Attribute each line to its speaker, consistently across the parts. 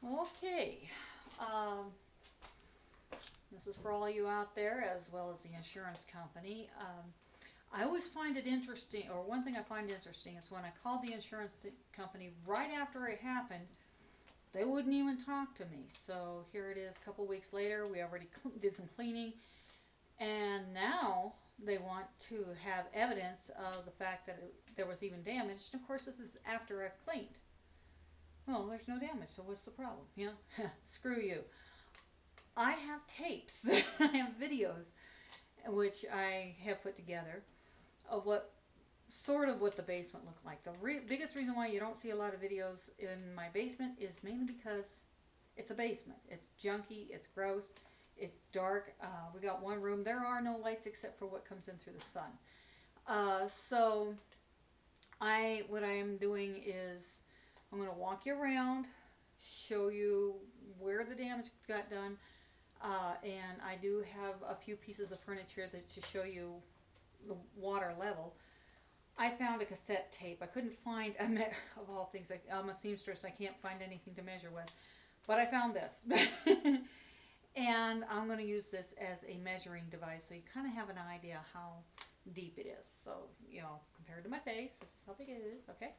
Speaker 1: Okay, um, this is for all you out there as well as the insurance company. I always find it interesting, or one thing I find interesting is when I called the insurance company right after it happened, they wouldn't even talk to me. So here it is, a couple weeks later, we already did some cleaning, and now they want to have evidence of the fact that there was even damage. And of course, this is after I've cleaned. Well, there's no damage, so what's the problem? You know, screw you. I have tapes, I have videos, which I have put together of what the basement looked like. The biggest reason why you don't see a lot of videos in my basement is mainly because it's a basement. It's junky, it's gross, it's dark. We got one room. There are no lights except for what comes in through the sun. So what I am doing is I'm going to walk you around, show you where the damage got done, and I do have a few pieces of furniture to show you the water level. I found a cassette tape. I couldn't find, of all things, I'm a seamstress, I can't find anything to measure with. But I found this. And I'm going to use this as a measuring device so you kind of have an idea how deep it is. So, compared to my face, this is how big it is, okay?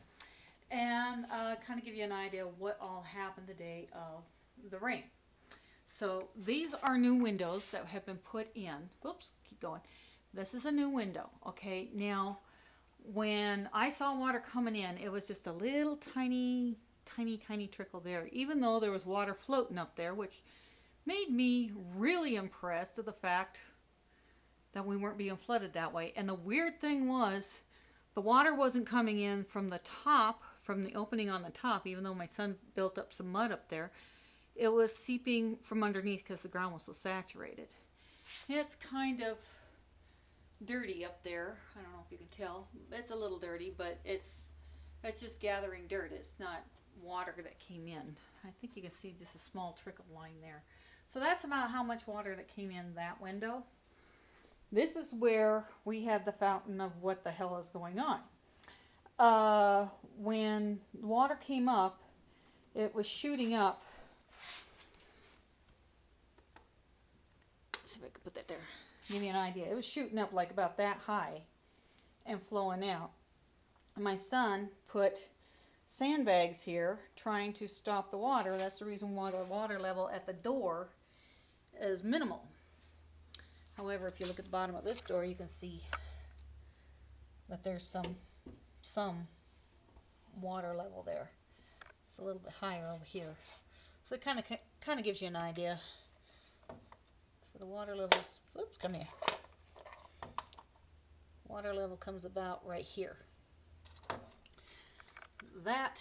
Speaker 1: And kind of give you an idea of what all happened the day of the rain. So these are new windows that have been put in. Whoops, keep going. This is a new window, okay? Now, when I saw water coming in, it was just a little tiny trickle there, even though there was water floating up there, which made me really impressed with the fact that we weren't being flooded that way. And the weird thing was, the water wasn't coming in from the top, from the opening on the top, even though my son built up some mud up there. It was seeping from underneath because the ground was so saturated. It's kind of dirty up there. I don't know if you can tell. It's a little dirty, but it's just gathering dirt. It's not water that came in. I think you can see just a small trickle line there. So that's about how much water that came in that window. This is where we had the fountain of what the hell is going on. When water came up, it was shooting up. Let's see if I can put that there. Give you an idea. It was shooting up like about that high and flowing out. My son put sandbags here trying to stop the water. That's the reason why the water level at the door is minimal. However, if you look at the bottom of this door, you can see that there's some water level there. It's a little bit higher over here. So it kind of gives you an idea. So the water level, oops, come here. Water level comes about right here. That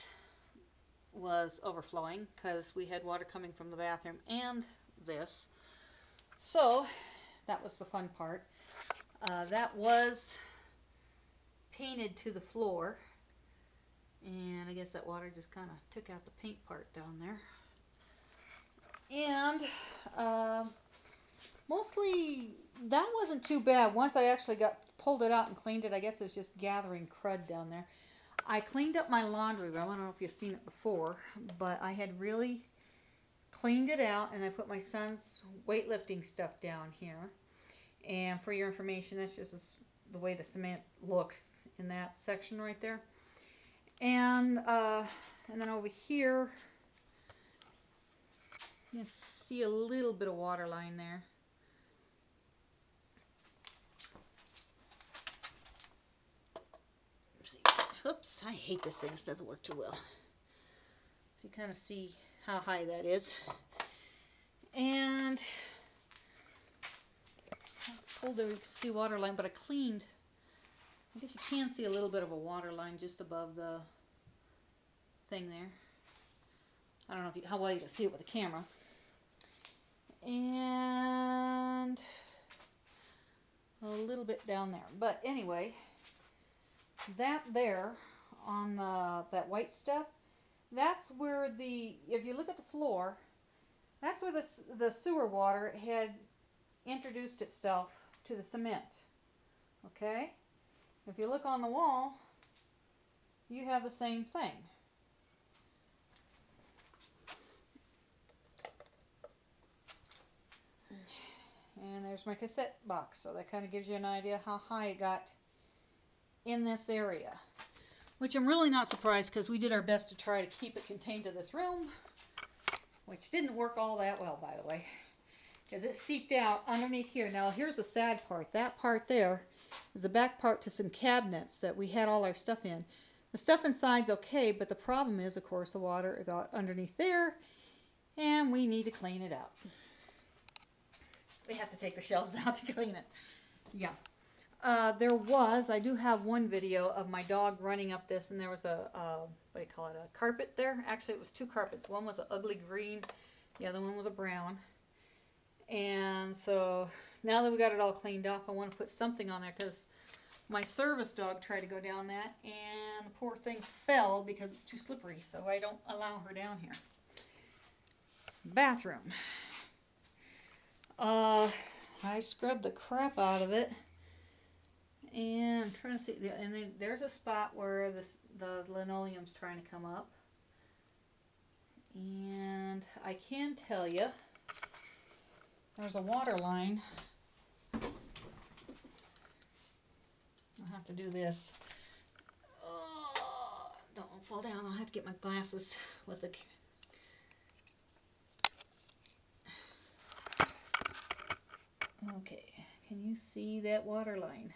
Speaker 1: was overflowing because we had water coming from the bathroom and this. So that was the fun part. That was painted to the floor, and I guess that water just kind of took out the paint part down there. And mostly that wasn't too bad. Once I actually pulled it out and cleaned it, I guess it was just gathering crud down there. I cleaned up my laundry room. I don't know if you've seen it before, but I had really cleaned it out, and I put my son's weightlifting stuff down here. And for your information, that's just the way the cement looks in that section right there. And then over here, you see a little bit of water line there. Oops, I hate this thing. It doesn't work too well. So you kind of see how high that is. And I was told there you could see water line, but I cleaned. I guess you can see a little bit of a water line just above the thing there. I don't know how well you can see it with the camera. And a little bit down there. But anyway, that there on that white stuff, that's where if you look at the floor, that's where the sewer water had introduced itself to the cement. Okay? If you look on the wall, you have the same thing. there's my cassette box, so that kind of gives you an idea how high it got in this area. Which I'm really not surprised, because we did our best to try to keep it contained to this room, which didn't work all that well, by the way, because it seeped out underneath here. Now here's the sad part. That part there is the back part to some cabinets that we had all our stuff in. The stuff inside's okay, but the problem is, of course, the water got underneath there, and we need to clean it out. We have to take the shelves out to clean it. Yeah. I do have one video of my dog running up this, and there was a carpet there. Actually, it was two carpets. One was an ugly green, the other one was a brown. And so now that we got it all cleaned up, I want to put something on there, because my service dog tried to go down that, and the poor thing fell because it's too slippery, so I don't allow her down here. Bathroom. I scrubbed the crap out of it. And I'm trying to see, and then there's a spot where the linoleum's trying to come up. And I can tell you, there's a water line. I'll have to do this. Oh, don't fall down. I'll have to get my glasses with the... Okay, can you see that water line?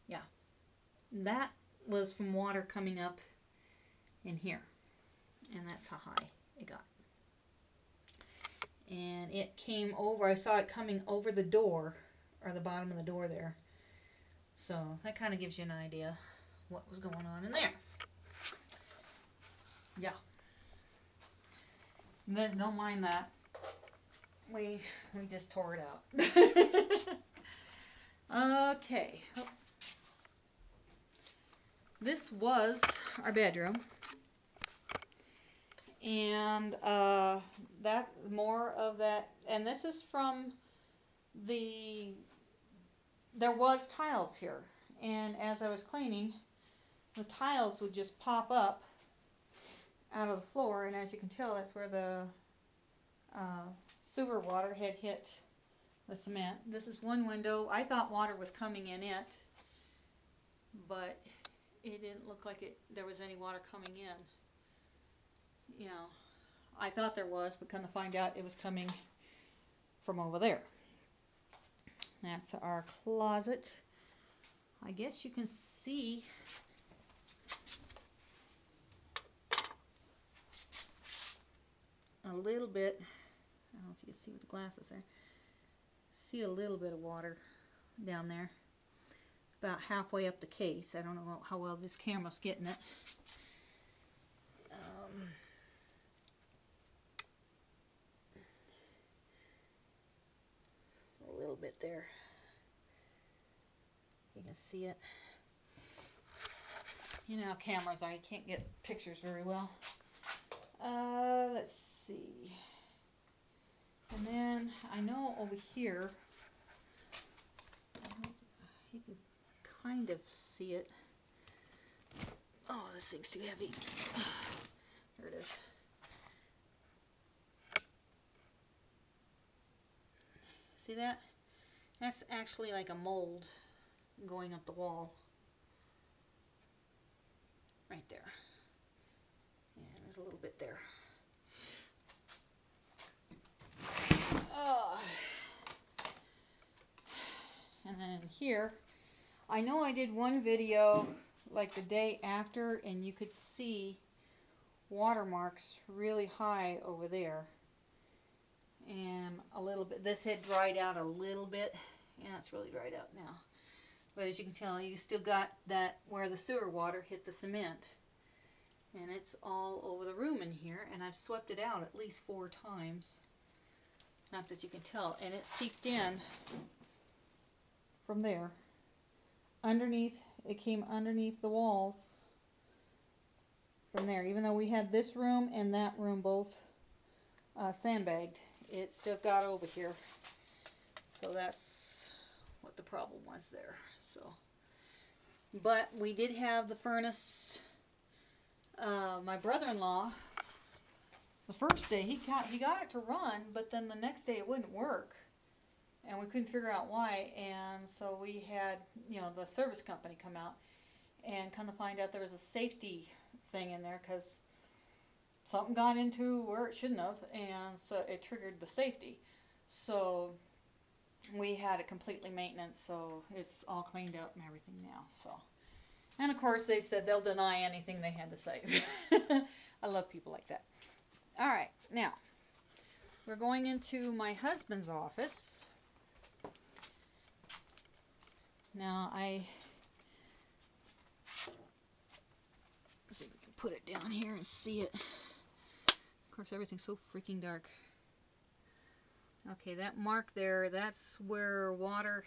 Speaker 1: Yeah, that was from water coming up in here, and that's how high it got. And it came over, I saw it coming over the door, or the bottom of the door there. So that kind of gives you an idea what was going on in there. Yeah. Then don't mind that. We just tore it out. Okay. This was our bedroom, and that more of that, and this is from there was tiles here, and as I was cleaning, the tiles would just pop up out of the floor, and as you can tell, that's where the sewer water had hit the cement. This is one window. I thought water was coming in it, but it didn't look like there was any water coming in. You know, I thought there was, but come to find out it was coming from over there. That's our closet. I guess you can see a little bit. I don't know if you can see with the glasses there. See a little bit of water down there. About halfway up the case. I don't know how well this camera's getting it. A little bit there. You can see it. You know how cameras are, you can't get pictures very well. Let's see. And then I know over here, you can kind of see it. Oh, this thing's too heavy. There it is. See that? That's actually like a mold going up the wall. Right there. And there's a little bit there. And then here, I know I did one video like the day after, and you could see watermarks really high over there. And a little bit, this had dried out a little bit. Yeah, it's really dried out now. But as you can tell, you still got that where the sewer water hit the cement. And it's all over the room in here, and I've swept it out at least 4 times. Not that you can tell. And it seeped in from there. Underneath, it came underneath the walls from there. Even though we had this room and that room both sandbagged, it still got over here. So that's what the problem was there. So, but we did have the furnace. My brother-in-law, the first day he got it to run, but then the next day it wouldn't work. and we couldn't figure out why. And so we had, the service company come out and kind of find out there was a safety thing in there because something got into where it shouldn't have, and so it triggered the safety. So we had it completely maintenance, so it's all cleaned up and everything now. So, and of course they said they'll deny anything they had to say. I love people like that. All right, now we're going into my husband's office. Now let's see if we can put it down here and see it. Of course, everything's so freaking dark. Okay, that mark there, that's where water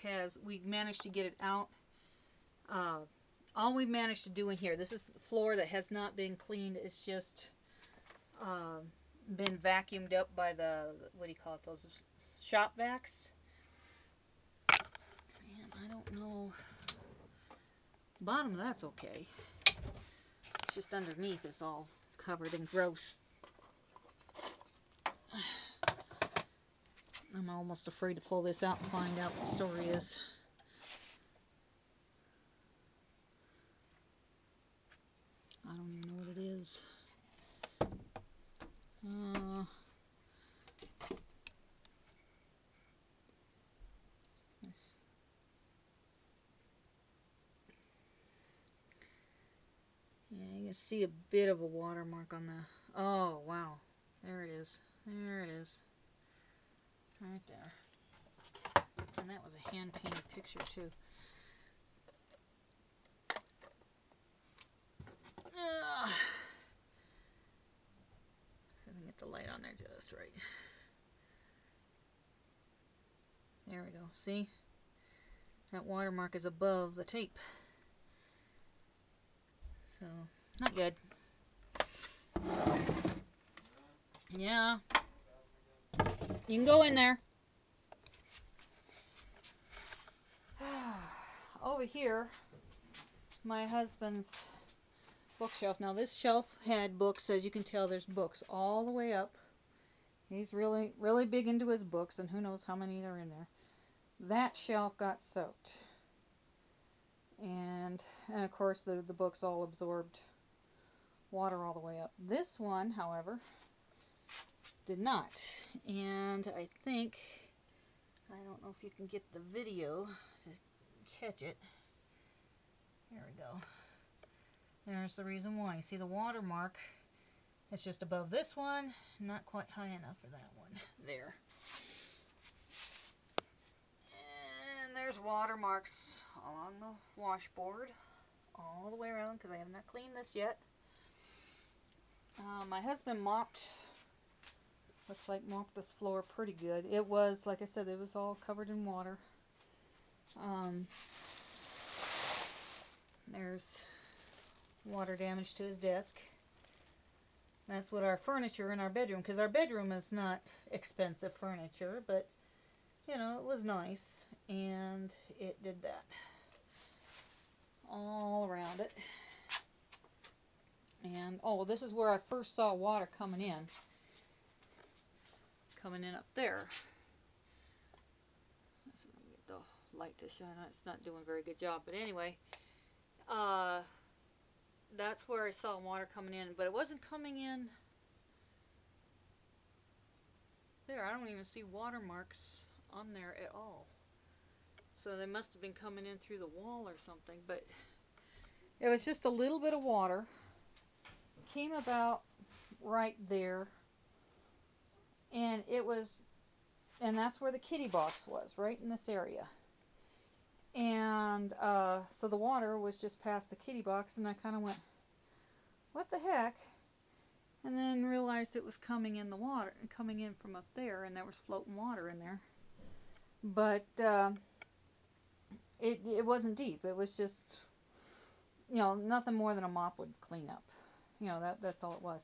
Speaker 1: we managed to get it out. All we managed to do in here, this is the floor that has not been cleaned. It's just been vacuumed up by what do you call it, those shop vacs. And I don't know, bottom of that's okay. It's just underneath it's all covered in gross. I'm almost afraid to pull this out and find out what the story is. I don't even know what it is. Yeah, you can see a bit of a watermark on the... Oh, wow. There it is. There it is. Right there. And that was a hand-painted picture, too. See if I can get the light on there just right. There we go. See? That watermark is above the tape. So, not good. Yeah. You can go in there. Over here, my husband's bookshelf. Now this shelf had books, as you can tell, there's books all the way up. He's really, really big into his books, and who knows how many are in there. That shelf got soaked. And of course the books all absorbed water all the way up. This one, however, did not. And I think, I don't know if you can get the video to catch it. There we go. There's the reason why. You see the watermark? It's just above this one, not quite high enough for that one. There. And there's watermarks along the washboard all the way around because I have not cleaned this yet. My husband mopped this floor pretty good. It was, like I said, it was all covered in water. There's water damage to his desk. That's what our furniture in our bedroom, because our bedroom is not expensive furniture, but it was nice, and it did that all around it. And this is where I first saw water coming in up there. Let's see if I can get the light to shine on it. It's not doing a very good job, but anyway, that's where I saw water coming in, but it wasn't coming in there. I don't even see watermarks on there at all. So they must have been coming in through the wall or something, but it was just a little bit of water. Came about right there, and that's where the kitty box was, right in this area. And so the water was just past the kitty box, and I kind of went, what the heck? And then realized it was coming in from up there, and there was floating water in there. But it wasn't deep. It was just, nothing more than a mop would clean up. That's all it was.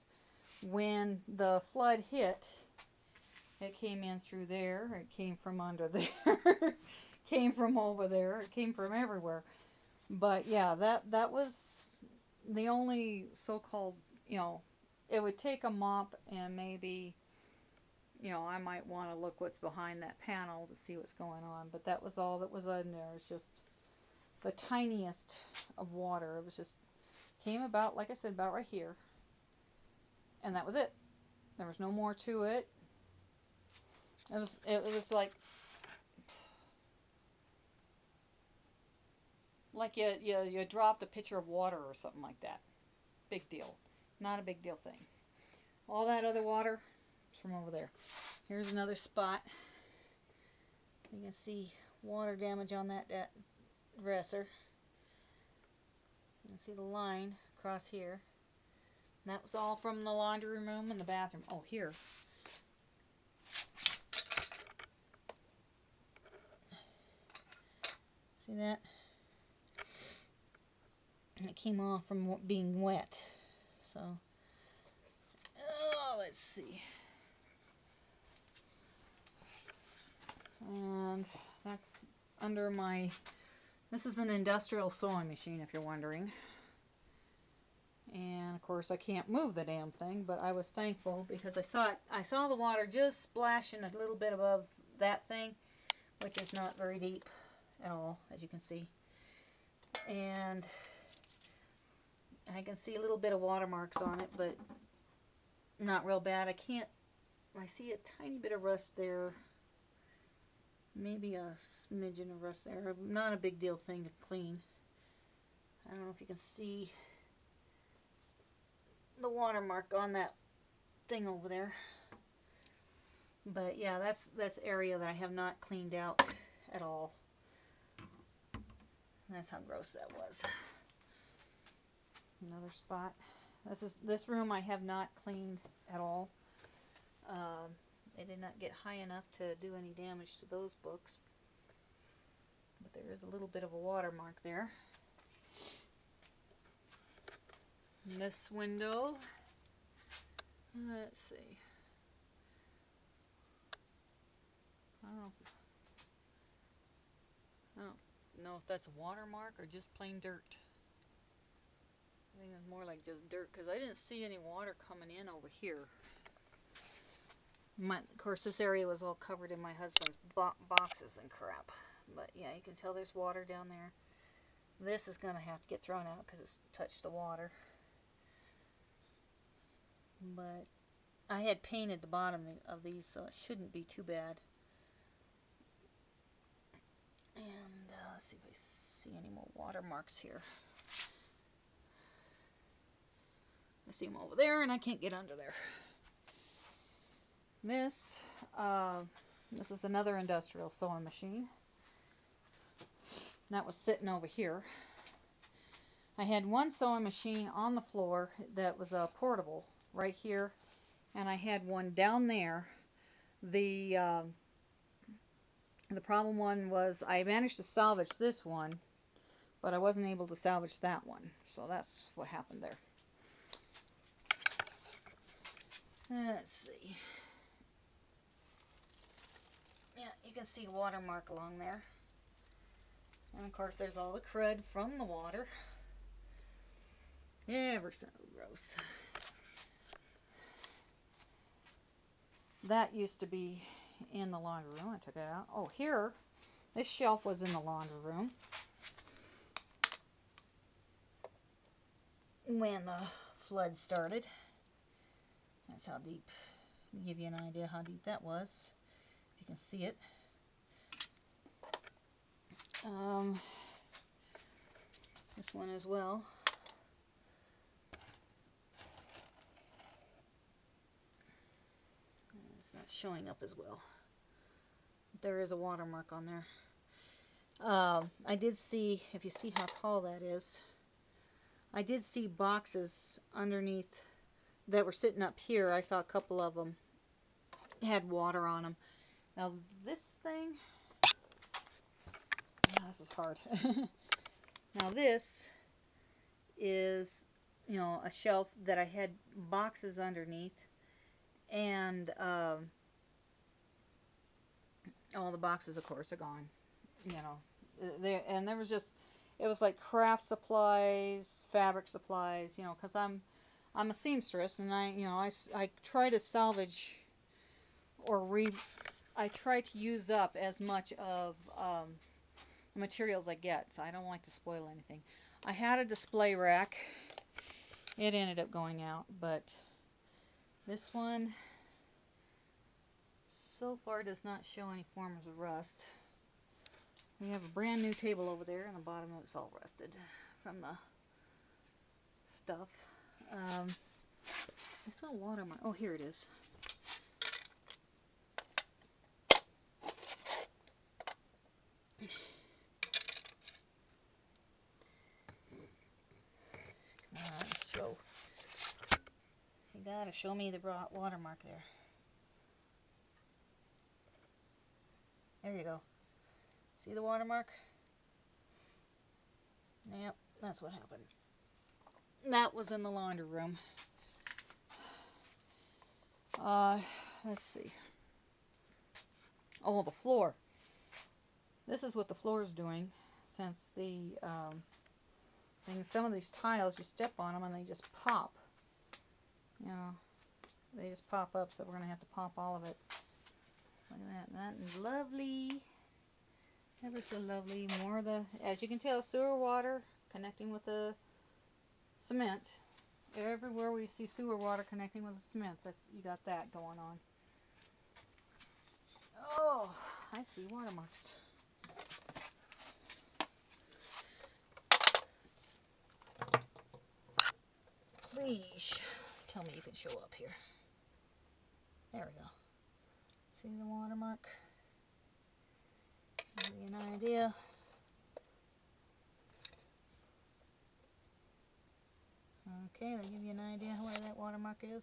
Speaker 1: When the flood hit, it came in through there. It came from under there. Came from over there. It came from everywhere. But yeah, that was the only so-called, it would take a mop and maybe you know, I might want to look what's behind that panel to see what's going on. But that was all that was in there. It's just the tiniest of water. It was just came about, like I said, about right here, and that was it. There was no more to it. It was like you dropped a pitcher of water or something like that. Big deal. Not a big deal thing. All that other water is from over there. Here's another spot. You can see water damage on that dresser. You can see the line across here. And that was all from the laundry room and the bathroom. Oh, here. See that? And it came off from being wet. So, oh, let's see. And that's under my, this is an industrial sewing machine if you're wondering. And of course I can't move the damn thing, but I was thankful because I saw the water just splashing a little bit above that thing, which is not very deep at all, as you can see. And I can see a little bit of watermarks on it, but not real bad. I see a tiny bit of rust there. Maybe a smidgen of rust there. Not a big deal thing to clean. I don't know if you can see the watermark on that thing over there. But yeah, that's area that I have not cleaned out at all. That's how gross that was. Another spot. This room I have not cleaned at all. They did not get high enough to do any damage to those books. But there is a little bit of a watermark there. And this window, let's see. I don't know if that's a watermark or just plain dirt. I think it's more like just dirt because I didn't see any water coming in over here. Of course, this area was all covered in my husband's boxes and crap. But yeah, you can tell there's water down there. This is going to have to get thrown out because it's touched the water. But I had painted the bottom of these, so it shouldn't be too bad. And let's see if I see any more watermarks here. I see them over there, and I can't get under there. This is another industrial sewing machine. That was sitting over here. I had one sewing machine on the floor that was portable right here, and I had one down there. The problem one was I managed to salvage this one, but I wasn't able to salvage that one. So that's what happened there. Let's see. Yeah, you can see a watermark along there. And of course there's all the crud from the water. Ever so gross. That used to be in the laundry room. I took it out. Oh, here, this shelf was in the laundry room when the flood started. That's how deep. To give you an idea how deep that was. You can see it. This one as well. It's not showing up as well. There is a watermark on there. I did see, if you see how tall that is, I did see boxes underneath that were sitting up here. I saw a couple of them had water on them. Now this thing, this is hard. Now this is, you know, a shelf that I had boxes underneath, and all the boxes, of course, are gone. You know, there was just, it was like craft supplies, fabric supplies. You know, because I'm a seamstress, and I try to salvage I try to use up as much of the materials I get, so I don't like to spoil anything. I had a display rack. It ended up going out, but this one so far does not show any forms of rust. We have a brand new table over there, and the bottom of it's all rusted from the stuff. I saw a watermark. Oh, here it is. Come on, show. You gotta show me the watermark there. There you go. See the watermark? Yep, that's what happened. That was in the laundry room. Let's see. Oh, the floor. This is what the floor is doing, since the some of these tiles, you step on them and they just pop. You know, they just pop up, so we're gonna have to pop all of it. Look at that. That is lovely. Ever so lovely. More of the, as you can tell, sewer water connecting with the cement. Everywhere we see sewer water connecting with the cement, you got that going on. Oh, I see watermarks. Please tell me you can show up here. There we go. See the watermark? Give you an idea. Okay, they give you an idea where that watermark is.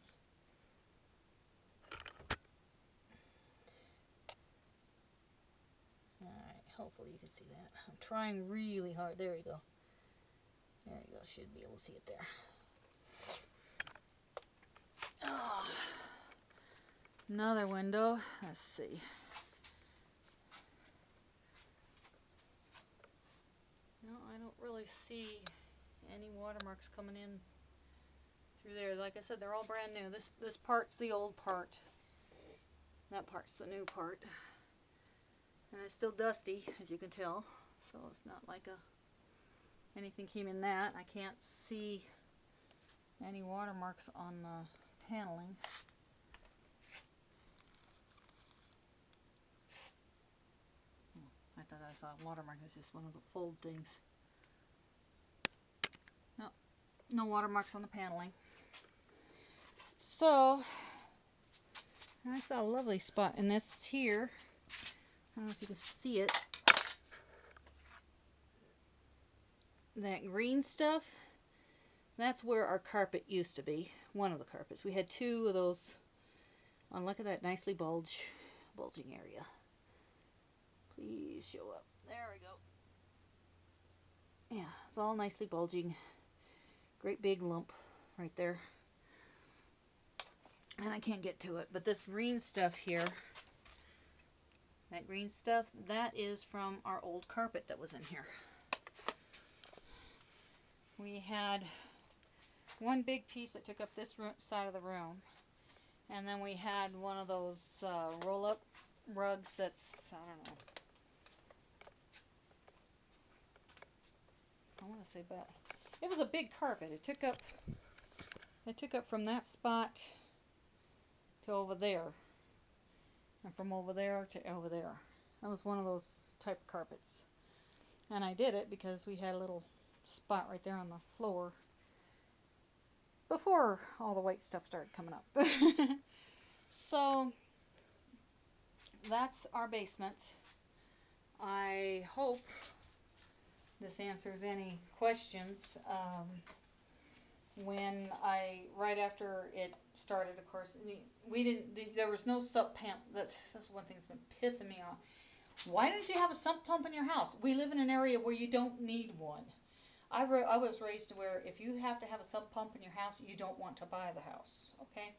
Speaker 1: Alright, hopefully you can see that. I'm trying really hard. There you go. There you go. Should be able to see it there. Oh, another window. Let's see. No, I don't really see any watermarks coming in through there. Like I said, they're all brand new. This part's the old part. That part's the new part. And it's still dusty, as you can tell. So it's not like anything came in that. I can't see any watermarks on the paneling. I thought I saw a watermark. It's just one of the fold things. No, no watermarks on the paneling. So, I saw a lovely spot in this here. I don't know if you can see it. That green stuff, that's where our carpet used to be. One of the carpets. We had two of those. Oh, look at that nicely bulging area. Please show up. There we go. Yeah, it's all nicely bulging. Great big lump right there. And I can't get to it. But this green stuff here, that green stuff, that is from our old carpet that was in here. We had one big piece that took up this side of the room. And then we had one of those roll-up rugs that's, I don't know, I want to say about, it was a big carpet. It took up from that spot to over there. And from over there to over there. That was one of those type of carpets. And I did it because we had a little spot right there on the floor before all the white stuff started coming up. So that's our basement. I hope this answers any questions. Right after it started, of course, there was no sump pump. That's one thing that's been pissing me off. Why didn't you have a sump pump in your house? We live in an area where you don't need one. I was raised where if you have to have a sump pump in your house, you don't want to buy the house. Okay?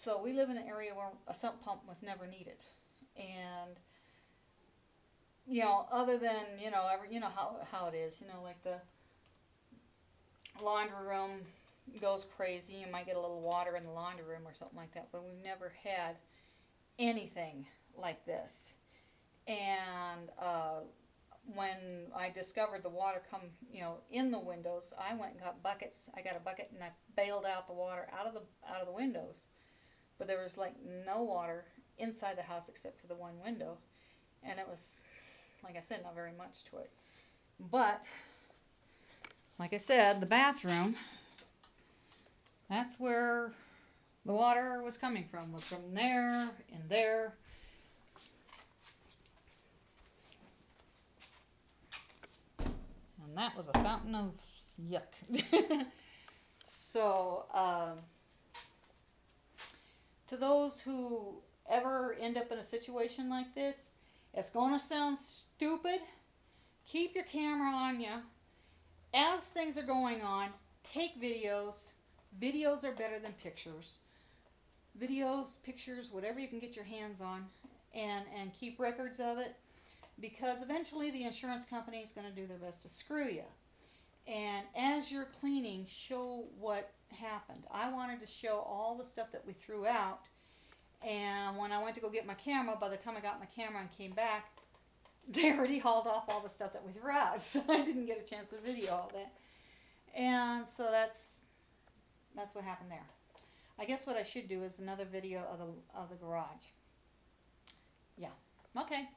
Speaker 1: So we live in an area where a sump pump was never needed. And, other than, how it is, like the laundry room, goes crazy. You might get a little water in the laundry room or something like that, but we've never had anything like this. And when I discovered the water come, in the windows, I went and got buckets. I got a bucket and I bailed out the water out of the windows. But there was like no water inside the house except for the one window, and it was, like I said, not very much to it. But like I said, the bathroom, that's where the water was coming from. Was from there and there. And that was a fountain of yuck. So, to those who ever end up in a situation like this, it's going to sound stupid. Keep your camera on you. As things are going on, take videos. Videos are better than pictures. Videos, pictures, whatever you can get your hands on, and keep records of it, because eventually the insurance company is going to do their best to screw you. And as you're cleaning, show what happened. I wanted to show all the stuff that we threw out, and when I went to go get my camera, by the time I got my camera and came back, they already hauled off all the stuff that we threw out, so I didn't get a chance to video all that. And so that's what happened there. I guess what I should do is another video of the garage. Yeah. Okay.